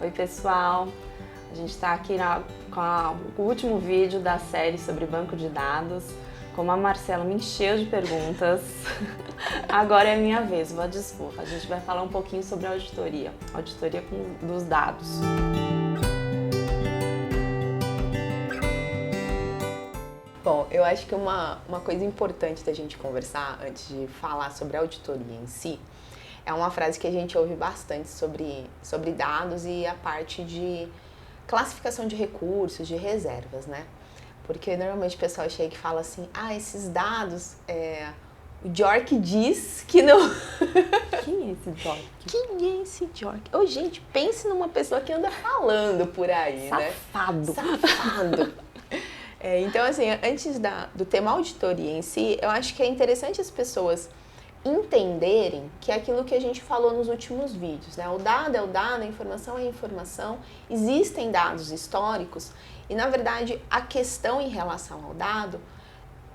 Oi pessoal, a gente está aqui com o último vídeo da série sobre banco de dados. Como a Marcela me encheu de perguntas, agora é a minha vez, vou à disputa. A gente vai falar um pouquinho sobre a auditoria dos dados. Bom, eu acho que uma coisa importante da gente conversar antes de falar sobre a auditoria em si é uma frase que a gente ouve bastante sobre dados e a parte de classificação de recursos, de reservas, né? Porque normalmente o pessoal chega e fala assim, esses dados, o Bjork diz que não... Quem é esse Bjork? Quem é esse Bjork? Ô, gente, pense numa pessoa que anda falando por aí, Safado. né? Safado. Então, assim, antes do tema auditoria em si, eu acho que é interessante as pessoas entenderem que é aquilo que a gente falou nos últimos vídeos, né? O dado é o dado, a informação é a informação, existem dados históricos e, na verdade, a questão em relação ao dado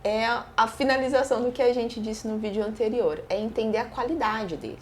é a finalização do que a gente disse no vídeo anterior, é entender a qualidade dele,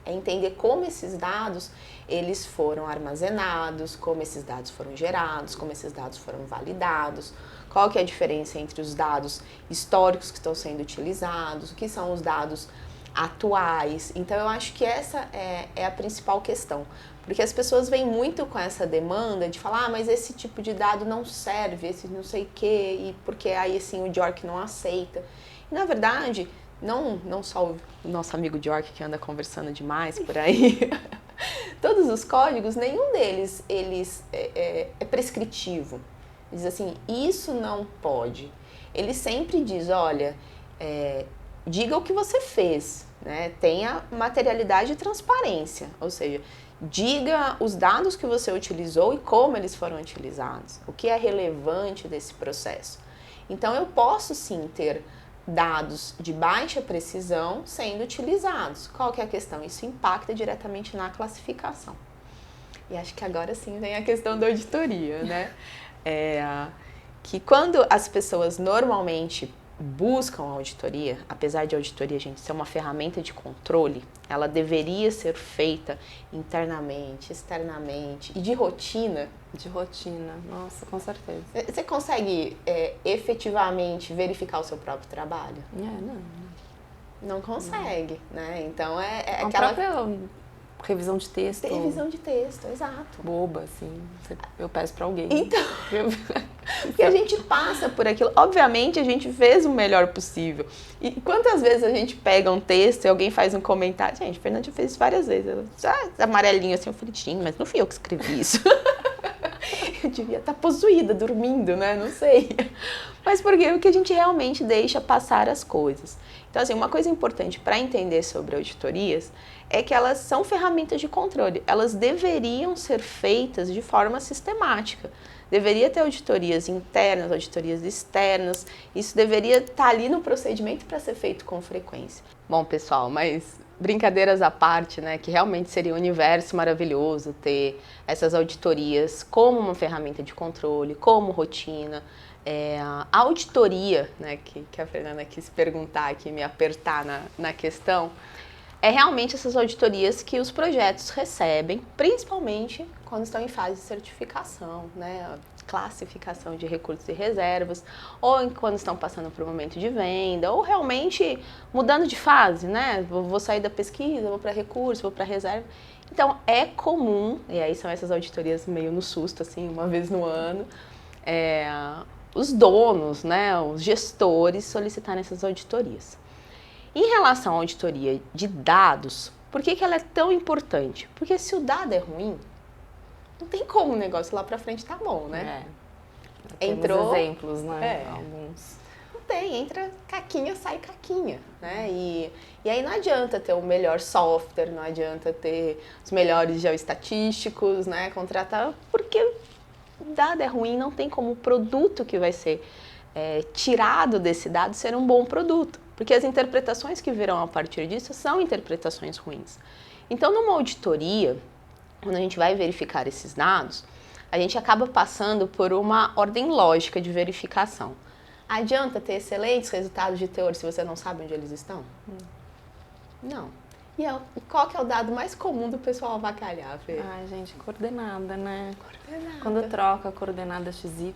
é entender como esses dados eles foram armazenados, como esses dados foram gerados, como esses dados foram validados, qual que é a diferença entre os dados históricos que estão sendo utilizados, o que são os dados atuais. Então eu acho que essa é a principal questão, porque as pessoas vêm muito com essa demanda de falar, mas esse tipo de dado não serve, esse não sei o quê, e porque aí assim o Bjork não aceita. E na verdade, não só o nosso amigo Bjork que anda conversando demais por aí, todos os códigos, nenhum deles é prescritivo. Diz assim, isso não pode. Ele sempre diz, olha, diga o que você fez, né? Tenha materialidade e transparência, ou seja, diga os dados que você utilizou e como eles foram utilizados, o que é relevante desse processo. Então eu posso sim ter dados de baixa precisão sendo utilizados. Qual que é a questão? Isso impacta diretamente na classificação. E acho que agora sim vem a questão da auditoria, né? Que quando as pessoas normalmente buscam a auditoria, apesar de a auditoria, gente, ser uma ferramenta de controle, ela deveria ser feita internamente, externamente e de rotina. De rotina, nossa, com certeza. Você consegue efetivamente verificar o seu próprio trabalho? Não consegue, né? Então aquela própria revisão de texto. Revisão de texto, exato. Boba, assim, eu peço pra alguém. Então, porque a gente passa por aquilo. Obviamente, a gente fez o melhor possível. E quantas vezes a gente pega um texto e alguém faz um comentário? Gente, a Fernanda já fez isso várias vezes. Ela, amarelinho assim, eu falei, mas não fui eu que escrevi isso. Eu devia estar possuída, dormindo, né? Não sei. Mas porque a gente realmente deixa passar as coisas. Então, assim, uma coisa importante para entender sobre auditorias é que elas são ferramentas de controle. Elas deveriam ser feitas de forma sistemática. Deveria ter auditorias internas, auditorias externas. Isso deveria estar ali no procedimento para ser feito com frequência. Bom, pessoal, mas brincadeiras à parte, né, que realmente seria um universo maravilhoso ter essas auditorias como uma ferramenta de controle, como rotina. A auditoria, né, que a Fernanda quis perguntar aqui, me apertar na questão, é realmente essas auditorias que os projetos recebem, principalmente quando estão em fase de certificação, né, classificação de recursos e reservas, ou quando estão passando por um momento de venda, ou realmente mudando de fase, né, vou sair da pesquisa, vou para recurso, vou para reserva. Então é comum, e aí são essas auditorias meio no susto, assim, uma vez no ano, os donos, né, os gestores solicitarem essas auditorias. Em relação à auditoria de dados, por que ela é tão importante? Porque se o dado é ruim, não tem como o negócio lá pra frente tá bom, né? Entrou exemplos, né? Alguns. Não tem, entra caquinha, sai caquinha, né? E aí não adianta ter o melhor software, não adianta ter os melhores geoestatísticos, né? Contratar, porque o dado é ruim, não tem como o produto que vai ser tirado desse dado ser um bom produto. Porque as interpretações que virão a partir disso são interpretações ruins. Então, numa auditoria, quando a gente vai verificar esses dados, a gente acaba passando por uma ordem lógica de verificação. Adianta ter excelentes resultados de teor se você não sabe onde eles estão? Não. E qual que é o dado mais comum do pessoal avacalhar, Fê? Ai, gente, coordenada, né? Coordenada. Quando troca a coordenada XY,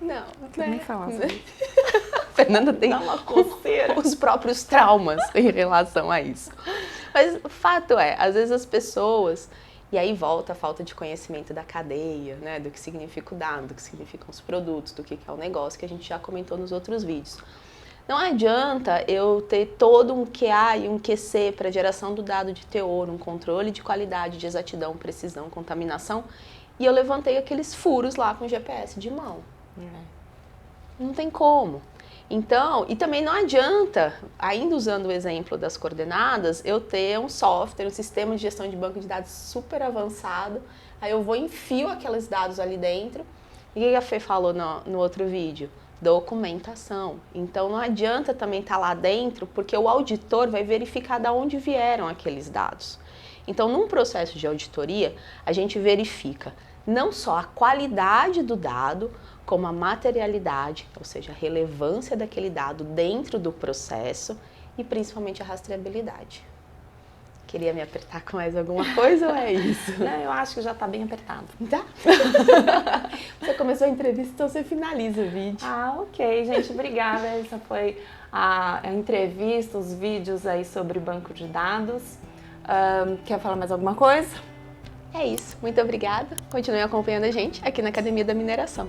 Não quero nem falar sobre isso. Fernanda tem Dá uma coceira. os próprios traumas em relação a isso. Mas o fato é, às vezes as pessoas, e aí volta a falta de conhecimento da cadeia, né, do que significa o dado, do que significam os produtos, do que é o negócio, que a gente já comentou nos outros vídeos. Não adianta eu ter todo um QA e um QC para geração do dado de teor, um controle de qualidade, de exatidão, precisão, contaminação, e eu levantei aqueles furos lá com GPS de mão. Não tem como. Então, e também não adianta, ainda usando o exemplo das coordenadas, eu ter um software, um sistema de gestão de banco de dados super avançado, aí eu vou e enfio aqueles dados ali dentro. E o que a Fê falou no outro vídeo? Documentação. Então não adianta também estar lá dentro, porque o auditor vai verificar de onde vieram aqueles dados. Então, num processo de auditoria, a gente verifica não só a qualidade do dado, como a materialidade, ou seja, a relevância daquele dado dentro do processo e principalmente a rastreabilidade. Queria me apertar com mais alguma coisa ou é isso? Não, eu acho que já tá bem apertado. Tá? Você começou a entrevista, então você finaliza o vídeo. Ah, ok, gente, obrigada. Essa foi a entrevista, os vídeos aí sobre banco de dados. Quer falar mais alguma coisa? É isso, muito obrigada. Continue acompanhando a gente aqui na Academia da Mineração.